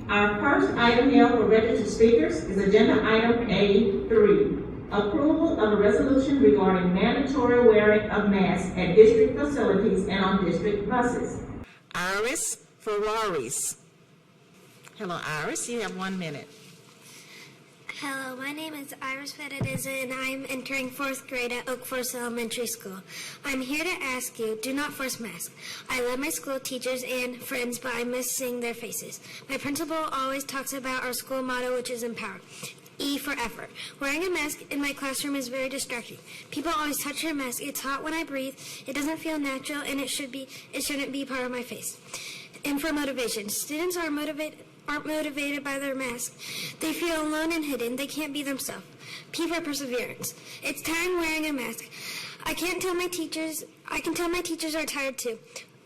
Our first item here for registered speakers is agenda item A3, approval of a resolution regarding mandatory wearing of masks at district facilities and on district buses. Iris Ferraris. Hello, Iris. You have 1 minute. Hello, my name is Iris Ferraris and I'm entering 4th grade at Oak Forest Elementary School. I'm here to ask you, do not force masks. I love my school teachers and friends, but I miss seeing their faces. My principal always talks about our school motto, which is empower. E for effort. Wearing a mask in my classroom is very distracting. People always touch your mask. It's hot when I breathe. It doesn't feel natural, and it shouldn't be part of my face. And for motivation, students aren't motivated by their mask. They feel alone and hidden. They can't be themselves. P for perseverance. It's tiring wearing a mask. I can tell my teachers are tired too.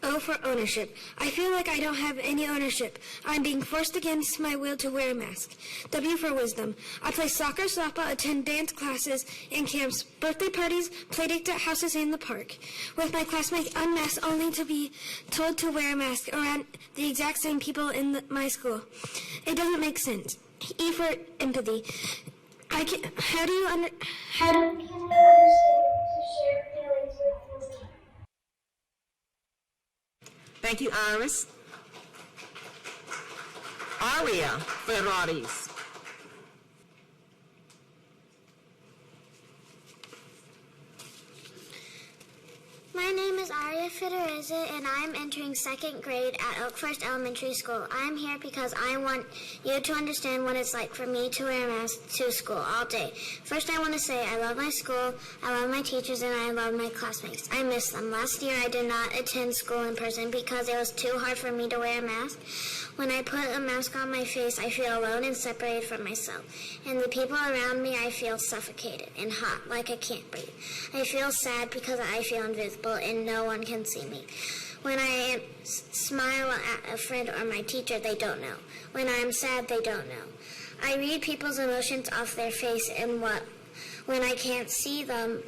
O for ownership. I feel like I don't have any ownership. I'm being forced against my will to wear a mask. W for wisdom. I play soccer, softball, attend dance classes and camps, birthday parties, play dates at houses in the park. With my classmates unmasked only to be told to wear a mask around the exact same people in my school. It doesn't make sense. E for empathy. How do you understand to share feelings with others? Thank you, Iris. Aria Ferraris. My name is Aria Ferraris and I'm entering 2nd grade at Oak Forest Elementary School. I am here because I want you to understand what it's like for me to wear a mask to school all day. First, I want to say I love my school, I love my teachers, and I love my classmates. I miss them. Last year, I did not attend school in person because it was too hard for me to wear a mask. When I put a mask on my face, I feel alone and separated from myself. And the people around me, I feel suffocated and hot, like I can't breathe. I feel sad because I feel invisible and no one can see me. When I smile at a friend or my teacher, they don't know. When I'm sad, they don't know. I read people's emotions off their face and when I can't see them,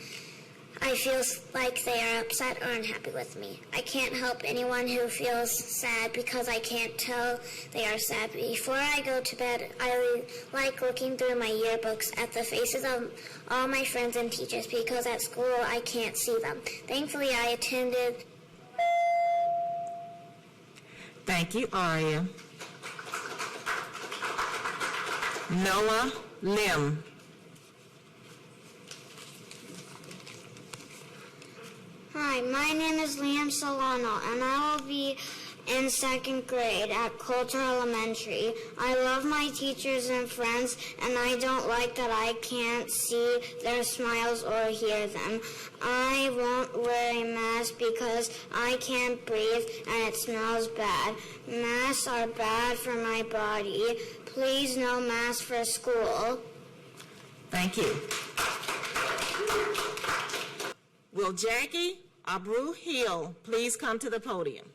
I feel like they are upset or unhappy with me. I can't help anyone who feels sad because I can't tell they are sad. Before I go to bed, I like looking through my yearbooks at the faces of all my friends and teachers because at school I can't see them. Thankfully, I attended. Thank you, Aria. Noah Lim. Hi, my name is Liam Solano, and I will be in 2nd grade at Coulter Elementary. I love my teachers and friends, and I don't like that I can't see their smiles or hear them. I won't wear a mask because I can't breathe and it smells bad. Masks are bad for my body. Please, no mask for school. Thank you. Will Jackie Abreu Hill please come to the podium?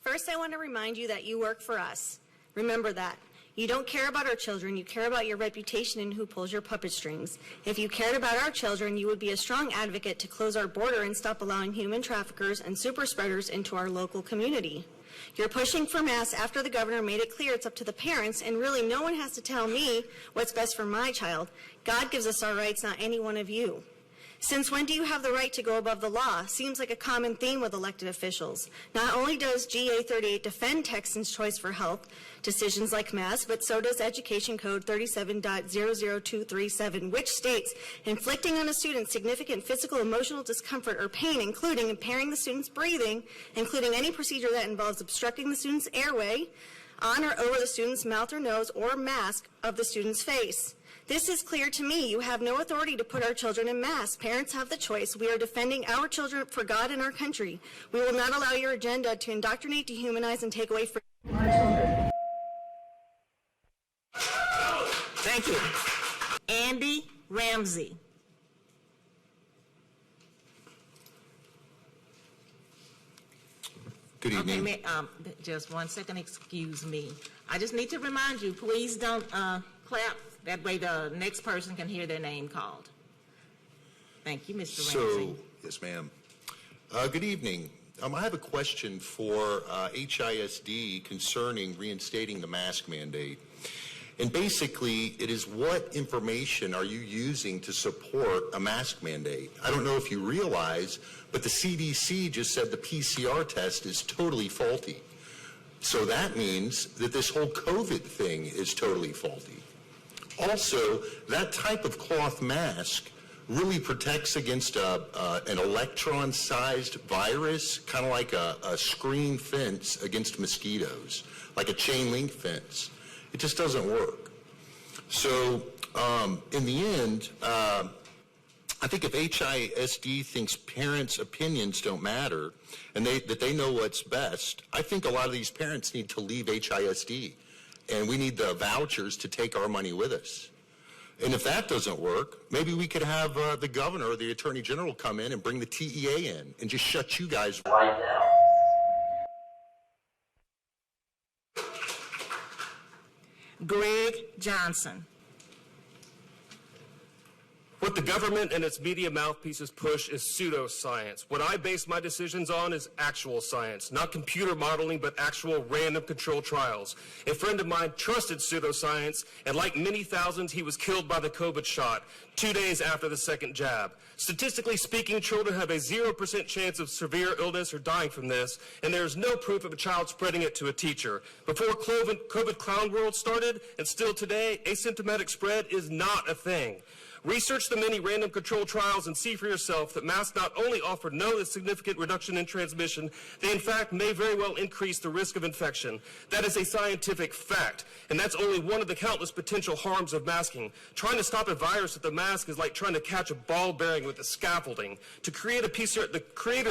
First, I want to remind you that you work for us. Remember that. You don't care about our children, you care about your reputation and who pulls your puppet strings. If you cared about our children, you would be a strong advocate to close our border and stop allowing human traffickers and super spreaders into our local community. You're pushing for masks after the governor made it clear it's up to the parents, and really no one has to tell me what's best for my child. God gives us our rights, not any one of you. Since when do you have the right to go above the law? Seems like a common theme with elected officials. Not only does GA 38 defend Texans' choice for health decisions like masks, but so does Education Code 37.00237, which states inflicting on a student significant physical, emotional discomfort or pain, including impairing the student's breathing, including any procedure that involves obstructing the student's airway, on or over the student's mouth or nose or mask of the student's face. This is clear to me. You have no authority to put our children in masks. Parents have the choice. We are defending our children for God and our country. We will not allow your agenda to indoctrinate, dehumanize, and take away from our children. Thank you. Andy Ramsey. Good evening. Okay, just 1 second, excuse me. I just need to remind you, please don't clap. That way the next person can hear their name called. Thank you, Mr. Ramsey. Yes, ma'am. Good evening. I have a question for HISD concerning reinstating the mask mandate. And basically, it is what information are you using to support a mask mandate? I don't know if you realize, but the CDC just said the PCR test is totally faulty. So that means that this whole COVID thing is totally faulty. Also, that type of cloth mask really protects against an electron-sized virus, kind of like a screen fence against mosquitoes, like a chain link fence. It just doesn't work. So in the end, I think if HISD thinks parents' opinions don't matter and that they know what's best, I think a lot of these parents need to leave HISD, and we need the vouchers to take our money with us. And if that doesn't work, maybe we could have the governor or the attorney general come in and bring the TEA in and just shut you guys right down. Greg Johnson. What the government and its media mouthpieces push is pseudoscience. What I base my decisions on is actual science, not computer modeling, but actual random controlled trials. A friend of mine trusted pseudoscience, and like many thousands, he was killed by the COVID shot 2 days after the second jab. Statistically speaking, children have a 0% chance of severe illness or dying from this, and there is no proof of a child spreading it to a teacher. Before COVID clown world started, and still today, asymptomatic spread is not a thing. Research the many random control trials and see for yourself that masks not only offer no significant reduction in transmission, they in fact may very well increase the risk of infection. That is a scientific fact, and that's only one of the countless potential harms of masking. Trying to stop a virus with the mask is like trying to catch a ball bearing with the scaffolding. The creator of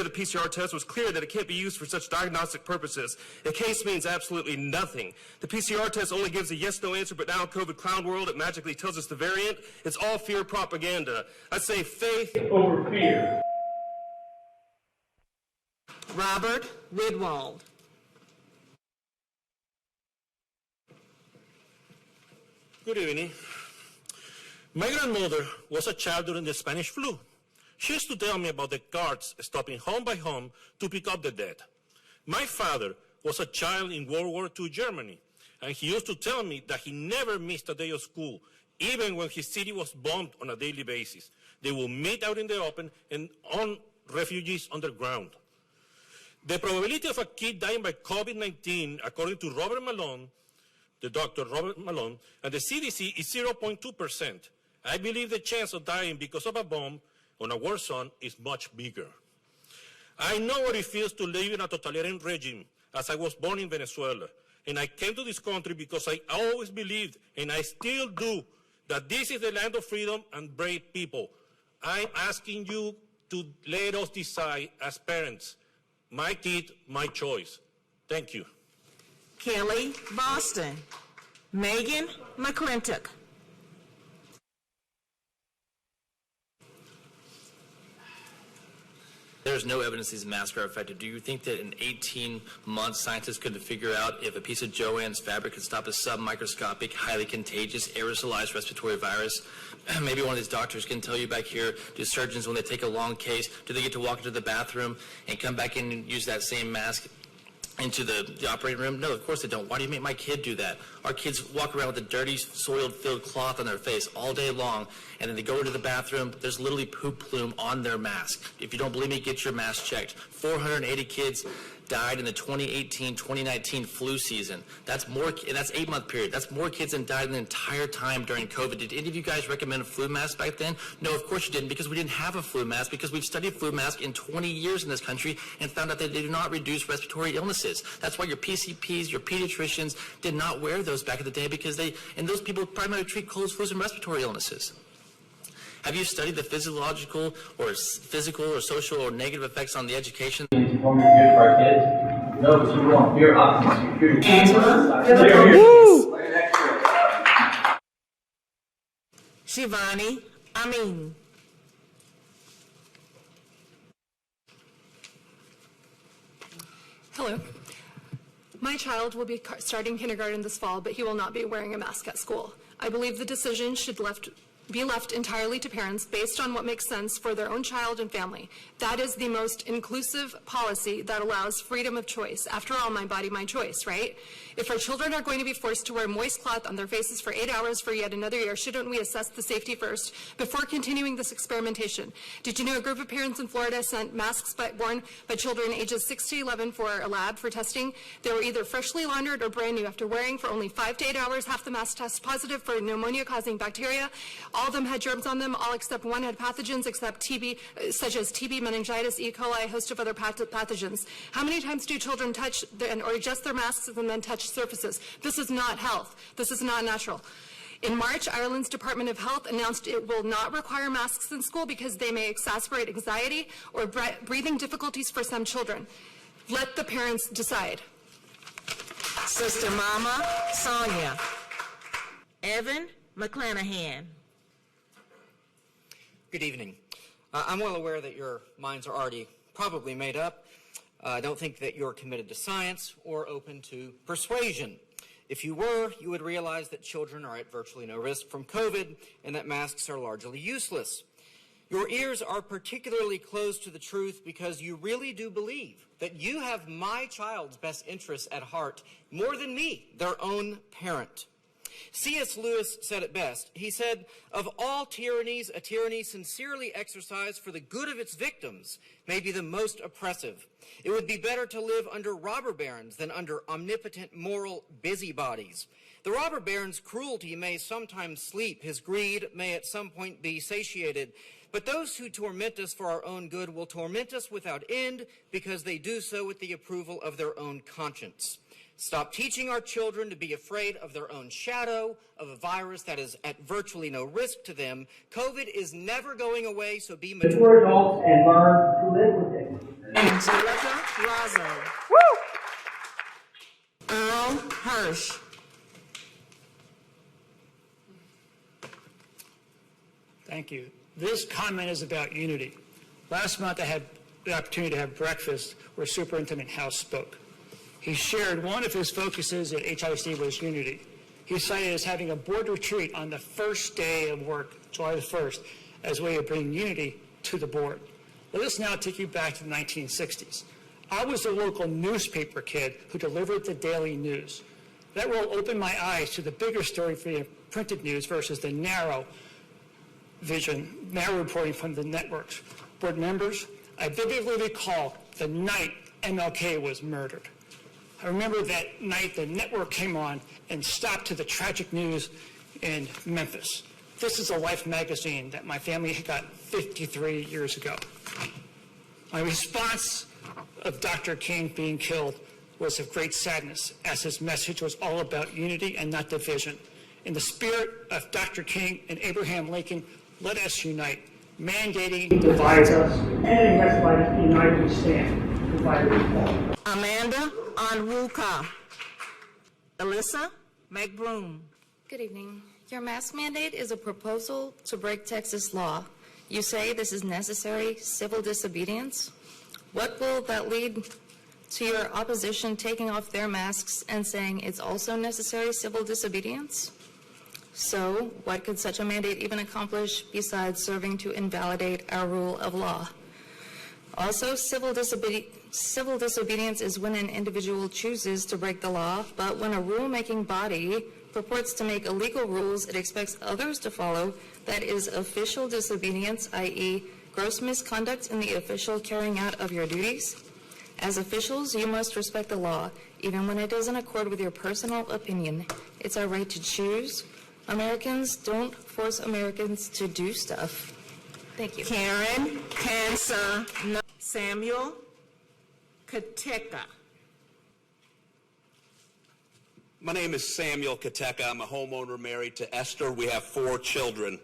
the PCR test was clear that it can't be used for such diagnostic purposes. A case means absolutely nothing. The PCR test only gives a yes-no answer, but now in COVID clown world, it magically tells us the variant. It's all fear propaganda. I say faith over fear. Robert Widwald. Good evening. My grandmother was a child during the Spanish flu. She used to tell me about the carts stopping home by home to pick up the dead. My father was a child in World War II Germany, and he used to tell me that he never missed a day of school, even when his city was bombed on a daily basis. They will meet out in the open and on refugees underground. The probability of a kid dying by COVID-19, according to Robert Malone, the doctor Robert Malone, and the CDC is 0.2%. I believe the chance of dying because of a bomb on a war zone is much bigger. I know what it feels to live in a totalitarian regime, as I was born in Venezuela. And I came to this country because I always believed, and I still do, that this is the land of freedom and brave people. I'm asking you to let us decide as parents. My kid, my choice. Thank you. Kelly Boston. Megan McClintock. There's no evidence these masks are effective. Do you think that in 18 months, scientists could figure out if a piece of Joann's fabric could stop a submicroscopic, highly contagious, aerosolized respiratory virus? Maybe one of these doctors can tell you back here, do surgeons, when they take a long case, do they get to walk into the bathroom and come back in and use that same mask into the operating room? No, of course they don't. Why do you make my kid do that? Our kids walk around with a dirty, soiled-filled cloth on their face all day long, and then they go into the bathroom, there's literally poop plume on their mask. If you don't believe me, get your mask checked. 480 kids died in the 2018-2019 flu season. That's 8-month period. That's more kids than died in the entire time during COVID. Did any of you guys recommend a flu mask back then? No, of course you didn't, because we didn't have a flu mask, because we've studied flu masks in 20 years in this country and found out that they do not reduce respiratory illnesses. That's why your PCPs, your pediatricians did not wear those back in the day, because those people primarily treat colds, flus, and respiratory illnesses. Have you studied the physical or social or negative effects on the education? Form your fears for our kids? No, but you want fear, optimism, security. Shivani Amin. Hello. My child will be starting kindergarten this fall, but he will not be wearing a mask at school. I believe the decision should be left entirely to parents based on what makes sense for their own child and family. That is the most inclusive policy that allows freedom of choice. After all, my body, my choice, right? If our children are going to be forced to wear moist cloth on their faces for 8 hours for yet another year, shouldn't we assess the safety first before continuing this experimentation? Did you know a group of parents in Florida sent masks worn by children ages 6 to 11 for a lab for testing? They were either freshly laundered or brand new. After wearing for only 5 to 8 hours, half the masks test positive for pneumonia-causing bacteria. All of them had germs on them. All except one had pathogens, except TB, such as TB, meningitis, E. coli, a host of other pathogens. How many times do children touch or adjust their masks and then touch surfaces? This is not health. This is not natural. In March, Ireland's Department of Health announced it will not require masks in school because they may exacerbate anxiety or breathing difficulties for some children. Let the parents decide. Sister Mama Sonia. Evan McClanahan. Good evening. I'm well aware that your minds are already probably made up. I don't think that you're committed to science or open to persuasion. If you were, you would realize that children are at virtually no risk from COVID and that masks are largely useless. Your ears are particularly closed to the truth because you really do believe that you have my child's best interests at heart more than me, their own parent. C.S. Lewis said it best. He said, "Of all tyrannies, a tyranny sincerely exercised for the good of its victims may be the most oppressive. It would be better to live under robber barons than under omnipotent moral busybodies. The robber baron's cruelty may sometimes sleep, his greed may at some point be satiated, but those who torment us for our own good will torment us without end because they do so with the approval of their own conscience. Stop teaching our children to be afraid of their own shadow, of a virus that is at virtually no risk to them. COVID is never going away, so be mature adults and learn to live with it." Angelica Razzo. Earl Hirsch. Thank you. This comment is about unity. Last month I had the opportunity to have breakfast where Superintendent House spoke. He shared one of his focuses at HISD was unity. He cited as having a board retreat on the first day of work, July the 1st, as a way of bringing unity to the board. Let us now take you back to the 1960s. I was a local newspaper kid who delivered the daily news. That role opened my eyes to the bigger story for the printed news versus the narrow vision, narrow reporting from the networks. Board members, I vividly recall the night MLK was murdered. I remember that night the network came on and stopped to the tragic news in Memphis. This is a Life magazine that my family got 53 years ago. My response of Dr. King being killed was of great sadness, as his message was all about unity and not division. In the spirit of Dr. King and Abraham Lincoln, let us unite. Mandating divides us, and that's why united we stand. Divided we fall. Amanda Onwuka. Alyssa McBroom. Good evening. Your mask mandate is a proposal to break Texas law. You say this is necessary civil disobedience. What will that lead to your opposition taking off their masks and saying it's also necessary civil disobedience? So, what could such a mandate even accomplish besides serving to invalidate our rule of law? Also, civil disobedience is when an individual chooses to break the law, but when a rule-making body purports to make illegal rules it expects others to follow, that is official disobedience, i.e., gross misconduct in the official carrying out of your duties. As officials, you must respect the law, even when it doesn't accord with your personal opinion. It's our right to choose. Americans don't force Americans to do stuff. Thank you. Karen Cancer Samuel Kateka. My name is Samuel Kateka. I'm a homeowner married to Esther. We have 4 children.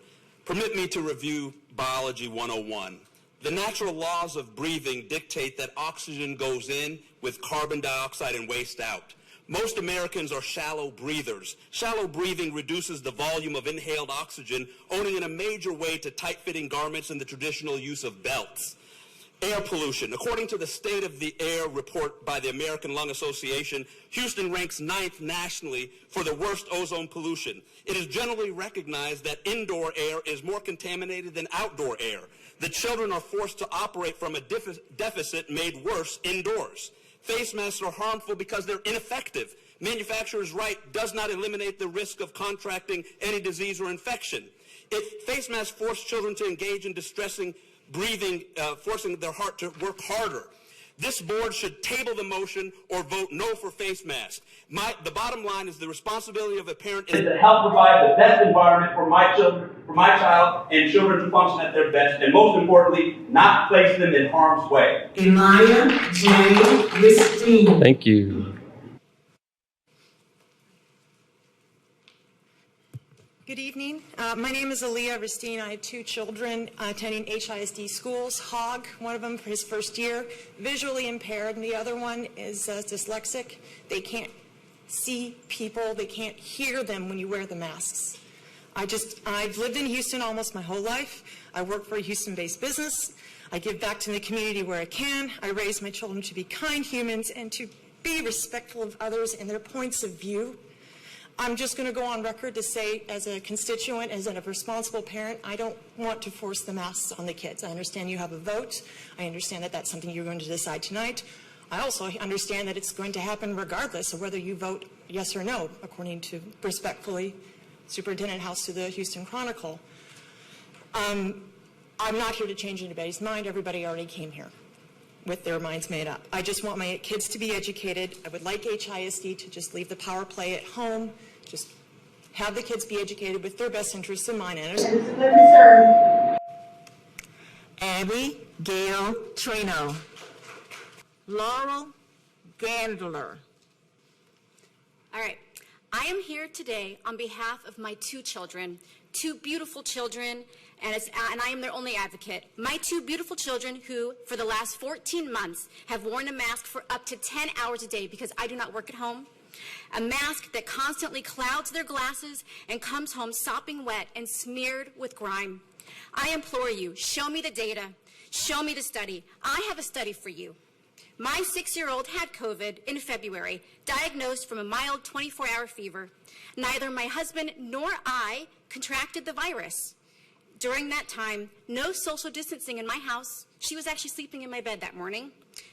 Permit me to review Biology 101. The natural laws of breathing dictate that oxygen goes in with carbon dioxide and waste out. Most Americans are shallow breathers. Shallow breathing reduces the volume of inhaled oxygen, owing in a major way to tight-fitting garments and the traditional use of belts. Air pollution. According to the State of the Air report by the American Lung Association, Houston ranks 9th nationally for the worst ozone pollution. It is generally recognized that indoor air is more contaminated than outdoor air. The children are forced to operate from a deficit made worse indoors. Face masks are harmful because they're ineffective. Manufacturer's right does not eliminate the risk of contracting any disease or infection. If face masks force children to engage in distressing breathing, forcing their heart to work harder. This board should table the motion or vote no for face masks. The bottom line is the responsibility of a parent is to help provide the best environment for my children, for my child, and children to function at their best, and most importantly, not place them in harm's way. Elijah J. Ristine. Thank you. Good evening. My name is Aaliyah Ristine. I have 2 children attending HISD schools. Hogg, one of them for his first year, visually impaired, and the other one is dyslexic. They can't see people. They can't hear them when you wear the masks. I've lived in Houston almost my whole life. I work for a Houston-based business. I give back to the community where I can. I raise my children to be kind humans and to be respectful of others and their points of view. I'm just going to go on record to say, as a constituent, as a responsible parent, I don't want to force the masks on the kids. I understand you have a vote. I understand that that's something you're going to decide tonight. I also understand that it's going to happen regardless of whether you vote yes or no, according to, respectfully, Superintendent House to the Houston Chronicle. I'm not here to change anybody's mind. Everybody already came here with their minds made up. I just want my kids to be educated. I would like HISD to just leave the power play at home. Just have the kids be educated with their best interests in mind. Abby Gail Trino. Laurel Gandler. All right. I am here today on behalf of my 2 children, 2 beautiful children, and I am their only advocate. My 2 beautiful children who, for the last 14 months, have worn a mask for up to 10 hours a day because I do not work at home. A mask that constantly clouds their glasses and comes home sopping wet and smeared with grime. I implore you, show me the data. Show me the study. I have a study for you. My 6-year-old had COVID in February, diagnosed from a mild 24-hour fever. Neither my husband nor I contracted the virus. During that time, no social distancing in my house. She was actually sleeping in my bed that morning.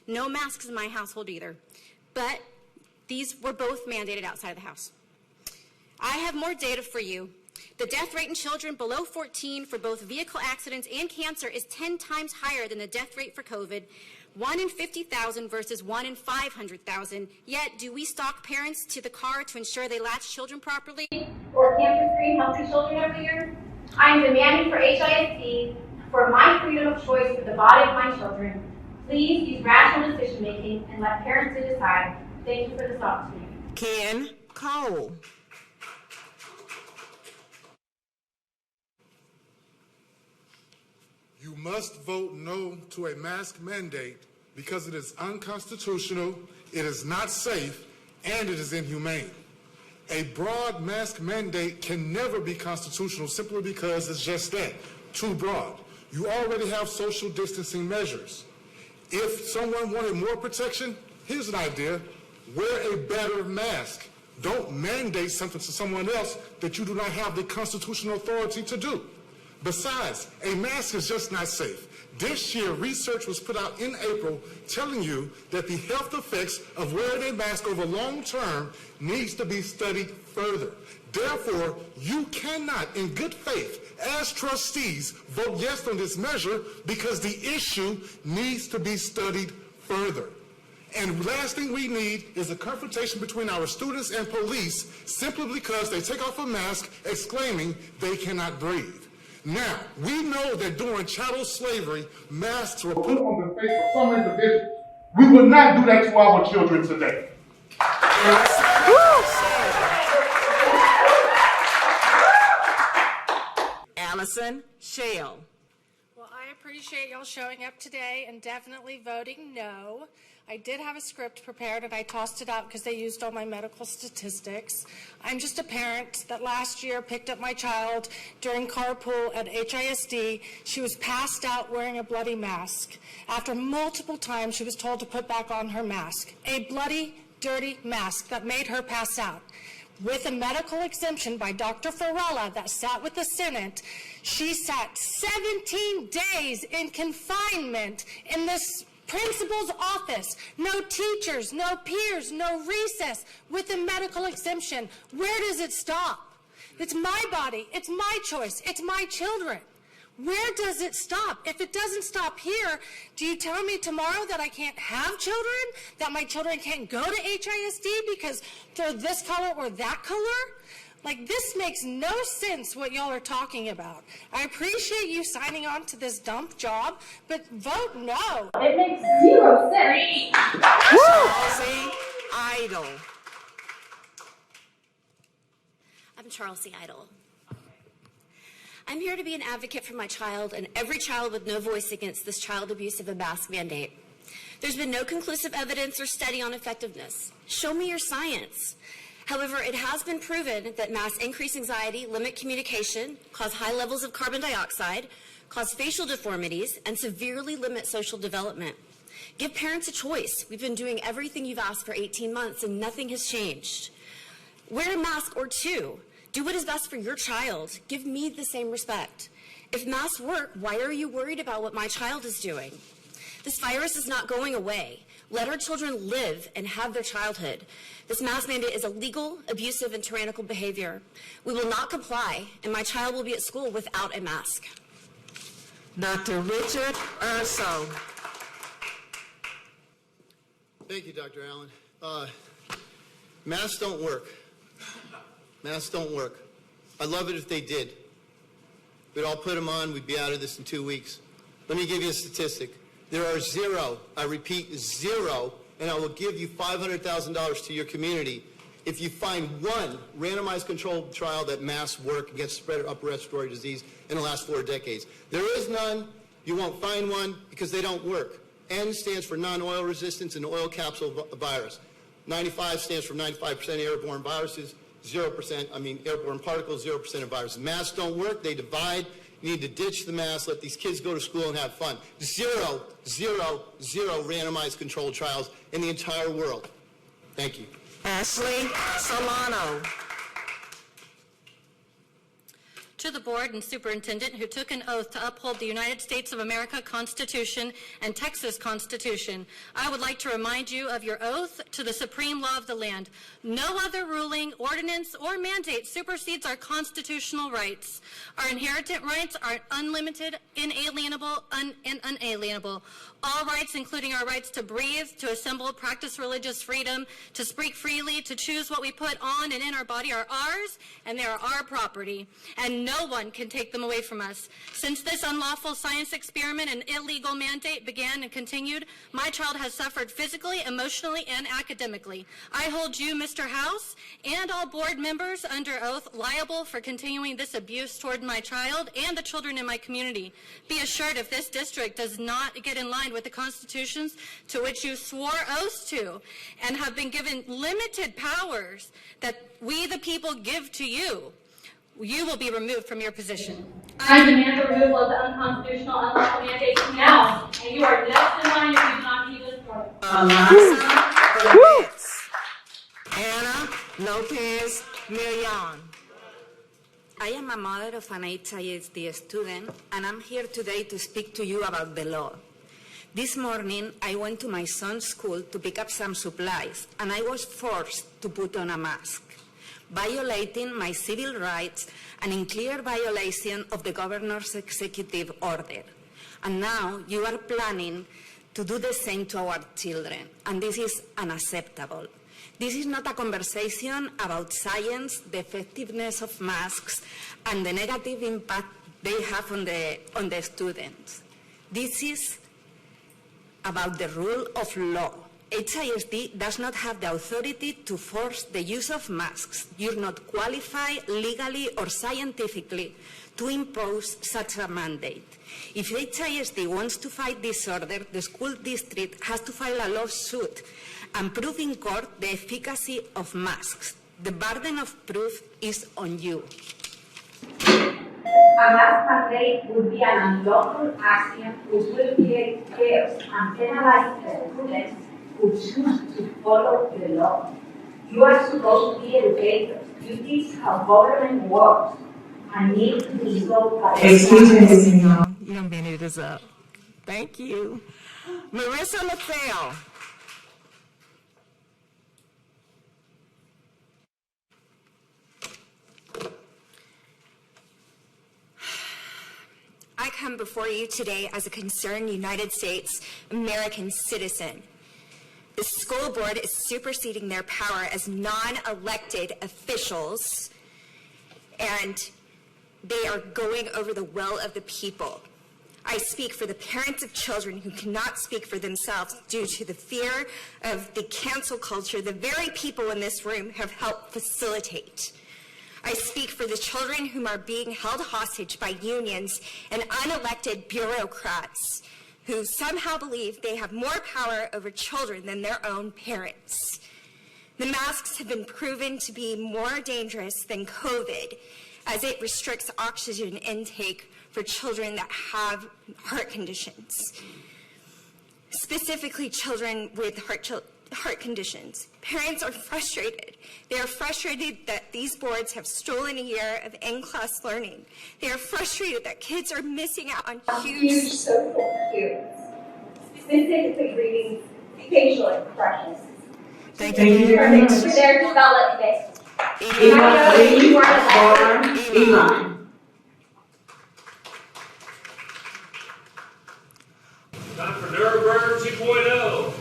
No masks in my household either. But these were both mandated outside of the house. I have more data for you. The death rate in children below 14 for both vehicle accidents and cancer is 10 times higher than the death rate for COVID. 1 in 50,000 versus 1 in 500,000. Yet, do we stalk parents to the car to ensure they latch children properly? Or cancer-free, healthy children every year? I am demanding for HISD, for my freedom of choice for the body of my children. Please use rational decision-making and let parents decide. Thank you for this opportunity. Ken Cole. You must vote no to a mask mandate because it is unconstitutional, it is not safe, and it is inhumane. A broad mask mandate can never be constitutional simply because it's just that, too broad. You already have social distancing measures. If someone wanted more protection, here's an idea. Wear a better mask. Don't mandate something to someone else that you do not have the constitutional authority to do. Besides, a mask is just not safe. This year, research was put out in April telling you that the health effects of wearing a mask over long term needs to be studied further. Therefore, you cannot, in good faith, as trustees, vote yes on this measure because the issue needs to be studied further. And last thing we need is a confrontation between our students and police simply because they take off a mask exclaiming they cannot breathe. Now, we know that during chattel slavery, masks were put on the face of some individuals. We will not do that to our children today. Allison Shale. Well, I appreciate y'all showing up today and definitely voting no. I did have a script prepared, and I tossed it out because they used all my medical statistics. I'm just a parent that last year picked up my child during carpool at HISD. She was passed out wearing a bloody mask. After multiple times, she was told to put back on her mask. A bloody, dirty mask that made her pass out. With a medical exemption by Dr. Farella that sat with the Senate, she sat 17 days in confinement in this principal's office. No teachers, no peers, no recess, with a medical exemption. Where does it stop? It's my body, it's my choice, it's my children. Where does it stop? If it doesn't stop here, do you tell me tomorrow that I can't have children? That my children can't go to HISD because they're this color or that color? Like, this makes no sense what y'all are talking about. I appreciate you signing on to this dump job, but vote no. It makes zero sense. Charles Idle. I'm Charles C. Idle. I'm here to be an advocate for my child and every child with no voice against this child abuse of a mask mandate. There's been no conclusive evidence or study on effectiveness. Show me your science. However, it has been proven that masks increase anxiety, limit communication, cause high levels of carbon dioxide, cause facial deformities, and severely limit social development. Give parents a choice. We've been doing everything you've asked for 18 months and nothing has changed. Wear a mask or two. Do what is best for your child. Give me the same respect. If masks work, why are you worried about what my child is doing? This virus is not going away. Let our children live and have their childhood. This mask mandate is illegal, abusive, and tyrannical behavior. We will not comply, and my child will be at school without a mask. Dr. Richard Urso. Thank you, Dr. Allen. Masks don't work. Masks don't work. I'd love it if they did. We'd all put them on, we'd be out of this in 2 weeks. Let me give you a statistic. There are zero, I repeat, zero, and I will give you $500,000 to your community if you find one randomized controlled trial that masks work against spread of upper respiratory disease in the last 4 decades. There is none. You won't find one because they don't work. N stands for non-oil resistance and oil capsule virus. 95 stands for 95% airborne viruses. 0%, airborne particles, 0% of viruses. Masks don't work, they divide. You need to ditch the mask, let these kids go to school and have fun. Zero randomized controlled trials in the entire world. Thank you. Ashley Solano. To the board and superintendent who took an oath to uphold the United States of America Constitution and Texas Constitution, I would like to remind you of your oath to the supreme law of the land. No other ruling, ordinance, or mandate supersedes our constitutional rights. Our inherent rights are unlimited, inalienable, and unalienable. All rights, including our rights to breathe, to assemble, practice religious freedom, to speak freely, to choose what we put on and in our body, are ours, and they are our property. And no one can take them away from us. Since this unlawful science experiment and illegal mandate began and continued, my child has suffered physically, emotionally, and academically. I hold you, Mr. House, and all board members under oath liable for continuing this abuse toward my child and the children in my community. Be assured, if this district does not get in line with the constitutions to which you swore oaths to and have been given limited powers that we the people give to you, you will be removed from your position. I demand the removal of the unconstitutional, unlawful mandates now, and you are next in line if you do not heed this order. Anna Lopez Millon. I am a mother of an HISD student, and I'm here today to speak to you about the law. This morning, I went to my son's school to pick up some supplies, and I was forced to put on a mask, violating my civil rights and in clear violation of the governor's executive order. And now you are planning to do the same to our children, and this is unacceptable. This is not a conversation about science, the effectiveness of masks, and the negative impact they have on the students. This is about the rule of law, HISD does not have the authority to force the use of masks. You're not qualified legally or scientifically to impose such a mandate. If HISD wants to fight this order, the school district has to file a lawsuit and prove in court the efficacy of masks. The burden of proof is on you. A mask mandate would be an unlawful action which will create chaos and penalize the students who choose to follow the law. You are supposed to be educators. You teach how government works and need to be so. Excuse me, Senor. Your minute is up. Thank you. Marissa LaFell. I come before you today as a concerned United States American citizen. The school board is superseding their power as non-elected officials, and they are going over the will of the people. I speak for the parents of children who cannot speak for themselves due to the fear of the cancel culture the very people in this room have helped facilitate. I speak for the children whom are being held hostage by unions and unelected bureaucrats who somehow believe they have more power over children than their own parents. The masks have been proven to be more dangerous than COVID, as it restricts oxygen intake for children that have heart conditions, specifically children with heart conditions. Parents are frustrated. They are frustrated that these boards have stolen a year of in-class learning. They are frustrated that kids are missing out on huge social cues, specifically reading facial expressions. Thank you very much. For their development. Eli. Time for Nuremberg 2.0.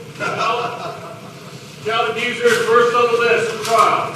Child abuser is first on the list for trial.